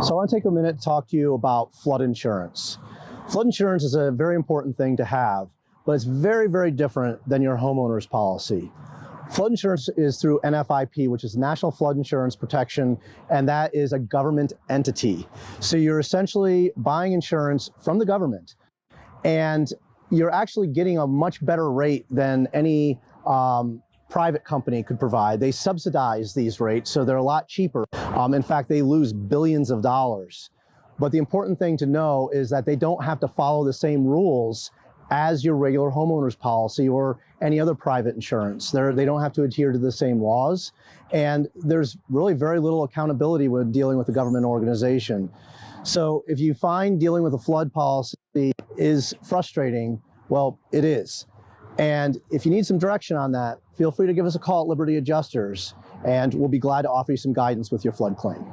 So I want to take a minute to talk to you about flood insurance. Flood insurance is a very important thing to have, but it's very, very different than your homeowner's policy. Flood insurance is through NFIP, which is National Flood Insurance Protection, and that is a government entity. So you're essentially buying insurance from the government, and you're actually getting a much better rate than any private company could provide. They subsidize these rates, so they're a lot cheaper. In fact, they lose billions of dollars. But the important thing to know is that they don't have to follow the same rules as your regular homeowner's policy or any other private insurance. They don't have to adhere to the same laws, and there's really very little accountability when dealing with a government organization. So if you find dealing with a flood policy is frustrating, well, it is. And if you need some direction on that, feel free to give us a call at Liberty Adjusters, and we'll be glad to offer you some guidance with your flood claim.